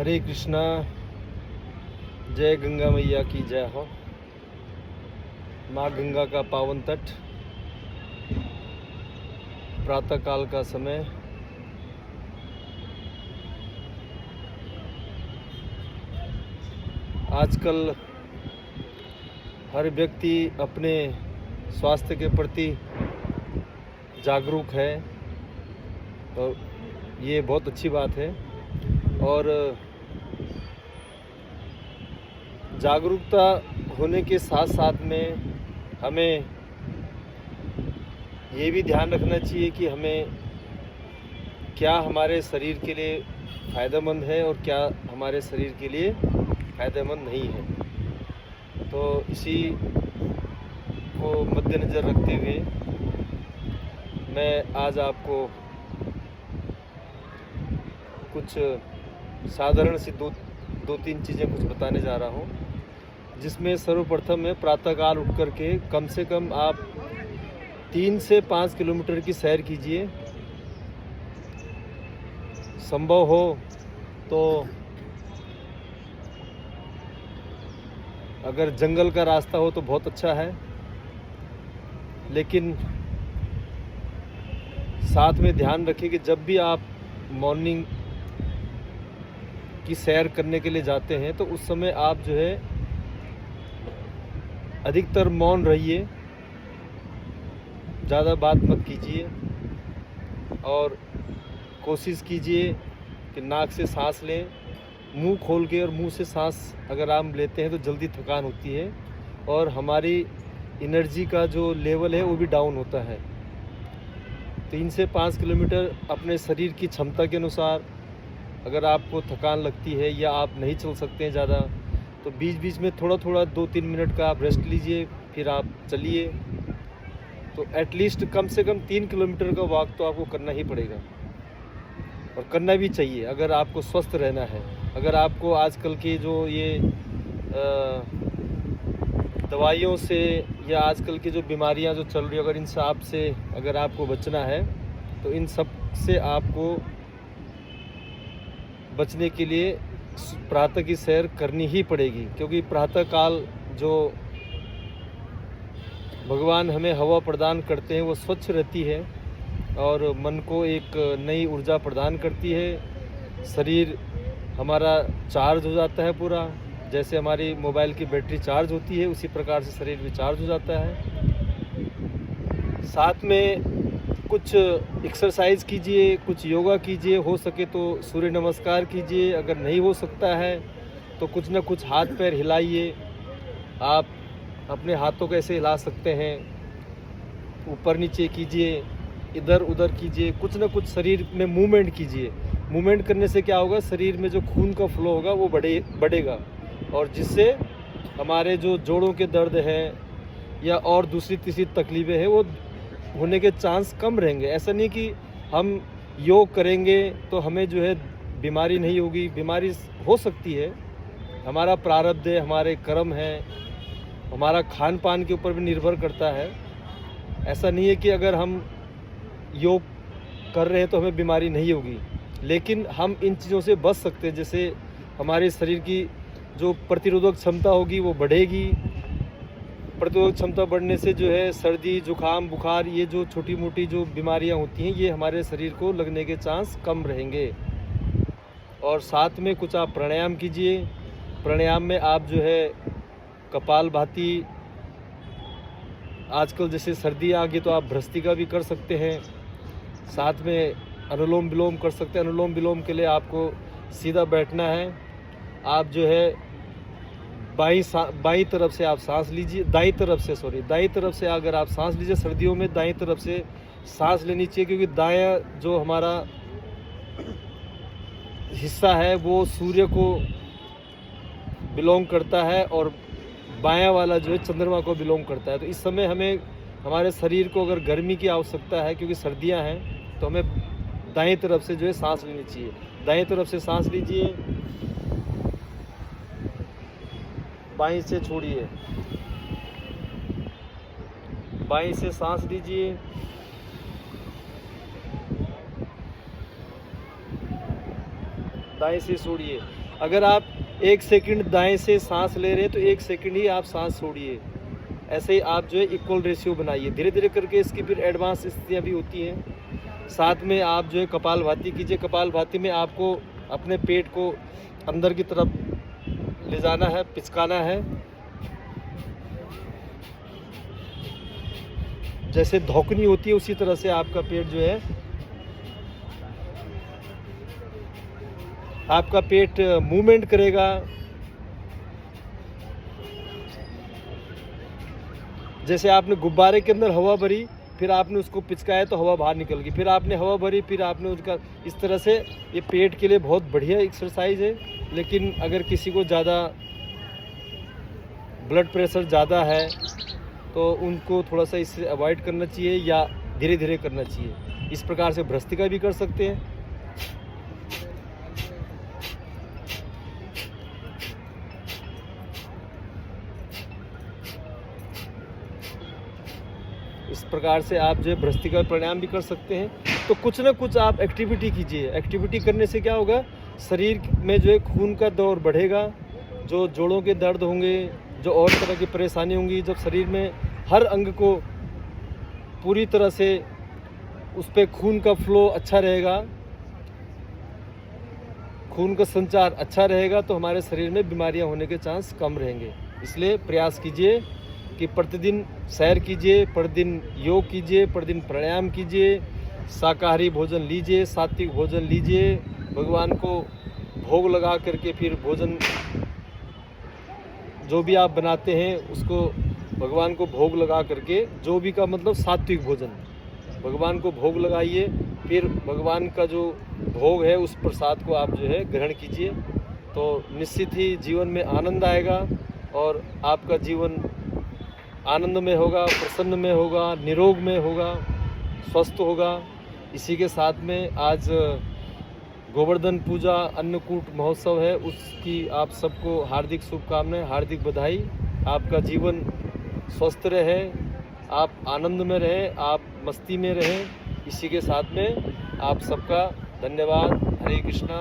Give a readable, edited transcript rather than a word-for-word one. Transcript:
हरे कृष्णा। जय गंगा मैया की जय हो। माँ गंगा का पावन तट, प्रातःकाल का समय। आजकल हर व्यक्ति अपने स्वास्थ्य के प्रति जागरूक है और ये बहुत अच्छी बात है। और जागरूकता होने के साथ साथ में हमें ये भी ध्यान रखना चाहिए कि हमें क्या हमारे शरीर के लिए फ़ायदेमंद है और क्या हमारे शरीर के लिए फ़ायदेमंद नहीं है। तो इसी को मद्देनज़र रखते हुए मैं आज आपको कुछ साधारण सी दो तीन चीज़ें कुछ बताने जा रहा हूँ, जिसमें सर्वप्रथम है प्रातःकाल उठ कर के कम से कम आप 3 से 5 किलोमीटर की सैर कीजिए। संभव हो तो अगर जंगल का रास्ता हो तो बहुत अच्छा है, लेकिन साथ में ध्यान रखिए कि जब भी आप मॉर्निंग की सैर करने के लिए जाते हैं तो उस समय आप जो है अधिकतर मौन रहिए, ज़्यादा बात मत कीजिए और कोशिश कीजिए कि नाक से सांस लें, मुंह खोल के। और मुंह से सांस अगर आप लेते हैं तो जल्दी थकान होती है और हमारी एनर्जी का जो लेवल है वो भी डाउन होता है। 3 से 5 किलोमीटर अपने शरीर की क्षमता के अनुसार, अगर आपको थकान लगती है या आप नहीं चल सकते हैं ज़्यादा, तो बीच बीच में थोड़ा थोड़ा 2-3 मिनट का आप रेस्ट लीजिए, फिर आप चलिए। तो एटलीस्ट कम से कम 3 किलोमीटर का वॉक तो आपको करना ही पड़ेगा और करना भी चाहिए अगर आपको स्वस्थ रहना है। अगर आपको आजकल की जो ये दवाइयों से या आजकल की जो बीमारियां जो चल रही है, अगर इन सब से अगर आपको बचना है तो इन सब से आपको बचने के लिए प्रातः की सैर करनी ही पड़ेगी, क्योंकि प्रातःकाल जो भगवान हमें हवा प्रदान करते हैं वो स्वच्छ रहती है और मन को एक नई ऊर्जा प्रदान करती है। शरीर हमारा चार्ज हो जाता है पूरा, जैसे हमारी मोबाइल की बैटरी चार्ज होती है उसी प्रकार से शरीर भी चार्ज हो जाता है। साथ में कुछ एक्सरसाइज कीजिए, कुछ योगा कीजिए, हो सके तो सूर्य नमस्कार कीजिए। अगर नहीं हो सकता है तो कुछ ना कुछ हाथ पैर हिलाइए। आप अपने हाथों को ऐसे हिला सकते हैं, ऊपर नीचे कीजिए, इधर उधर कीजिए, कुछ ना कुछ शरीर में मूवमेंट कीजिए। मूवमेंट करने से क्या होगा, शरीर में जो खून का फ्लो होगा वो बढ़ेगा और जिससे हमारे जो जोड़ों के दर्द है या और दूसरी तीसरी तकलीफ़ें हैं वो होने के चांस कम रहेंगे। ऐसा नहीं कि हम योग करेंगे तो हमें जो है बीमारी नहीं होगी, बीमारी हो सकती है। हमारा प्रारब्ध है, हमारे कर्म है, हमारा खान पान के ऊपर भी निर्भर करता है। ऐसा नहीं है कि अगर हम योग कर रहे हैं तो हमें बीमारी नहीं होगी, लेकिन हम इन चीज़ों से बच सकते हैं। जैसे हमारे शरीर की जो प्रतिरोधक क्षमता होगी वो बढ़ेगी। प्रतिरोधक क्षमता बढ़ने से जो है सर्दी जुकाम बुखार ये जो छोटी मोटी जो बीमारियां होती हैं ये हमारे शरीर को लगने के चांस कम रहेंगे। और साथ में कुछ आप प्राणायाम कीजिए। प्राणायाम में आप जो है कपालभाति, आजकल जैसे सर्दी आ गई तो आप भ्रस्त्रिका भी कर सकते हैं। साथ में अनुलोम विलोम कर सकते हैं। अनुलोम विलोम के लिए आपको सीधा बैठना है। आप जो है बाईं तरफ से आप सांस लीजिए, दाईं तरफ से अगर आप सांस लीजिए। सर्दियों में दाईं तरफ से सांस लेनी चाहिए, क्योंकि दायां जो हमारा हिस्सा है वो सूर्य को बिलोंग करता है और बायां वाला जो है चंद्रमा को बिलोंग करता है। तो इस समय हमें हमारे शरीर को अगर गर्मी की आवश्यकता है, क्योंकि सर्दियां हैं, तो हमें दाईं तरफ से जो है सांस लेनी चाहिए। दाईं तरफ से सांस लीजिए, बाईं से छोड़िए, बाईं से सांस लीजिए, दाएं से छोड़िए। अगर आप 1 सेकंड दाएं से सांस ले रहे हैं तो 1 सेकंड ही आप सांस छोड़िए। ऐसे ही आप जो है इक्वल रेशियो बनाइए। धीरे धीरे करके इसकी फिर एडवांस स्थितियाँ भी होती हैं। साथ में आप जो है कपालभाति कीजिए। कपालभाति में आपको अपने पेट को अंदर की तरफ ले जाना है, पिचकाना है। जैसे धौकनी होती है उसी तरह से आपका पेट जो है, आपका पेट मूवमेंट करेगा। जैसे आपने गुब्बारे के अंदर हवा भरी, फिर आपने उसको पिचकाया तो हवा बाहर निकल गई, फिर आपने हवा भरी, फिर आपने उसका, इस तरह से ये पेट के लिए बहुत बढ़िया एक्सरसाइज है। लेकिन अगर किसी को ज़्यादा ब्लड प्रेशर ज़्यादा है तो उनको थोड़ा सा इससे अवॉइड करना चाहिए या धीरे धीरे करना चाहिए। इस प्रकार से भ्रस्त्रिका भी कर सकते हैं। इस प्रकार से आप जो है भ्रस्त्रिका प्राणायाम भी कर सकते हैं। तो कुछ ना कुछ आप एक्टिविटी कीजिए। एक्टिविटी करने से क्या होगा, शरीर में जो है खून का दौर बढ़ेगा। जो जोड़ों के दर्द होंगे, जो और तरह की परेशानी होंगी, जब शरीर में हर अंग को पूरी तरह से उस पर खून का फ्लो अच्छा रहेगा, खून का संचार अच्छा रहेगा, तो हमारे शरीर में बीमारियां होने के चांस कम रहेंगे। इसलिए प्रयास कीजिए कि प्रतिदिन सैर कीजिए, प्रतिदिन योग कीजिए, प्रतिदिन प्राणायाम कीजिए, शाकाहारी भोजन लीजिए, सात्विक भोजन लीजिए, भगवान को भोग लगा करके फिर भोजन जो भी आप बनाते हैं उसको भगवान को भोग लगा करके, जो भी का मतलब सात्विक भोजन, भगवान को भोग लगाइए। फिर भगवान का जो भोग है उस प्रसाद को आप जो है ग्रहण कीजिए, तो निश्चित ही जीवन में आनंद आएगा और आपका जीवन आनंद में होगा, प्रसन्न में होगा, निरोग में होगा, स्वस्थ होगा। इसी के साथ में आज गोवर्धन पूजा अन्नकूट महोत्सव है, उसकी आप सबको हार्दिक शुभकामनाएं, हार्दिक बधाई। आपका जीवन स्वस्थ रहे, आप आनंद में रहें, आप मस्ती में रहें। इसी के साथ में आप सबका धन्यवाद। हरे कृष्णा।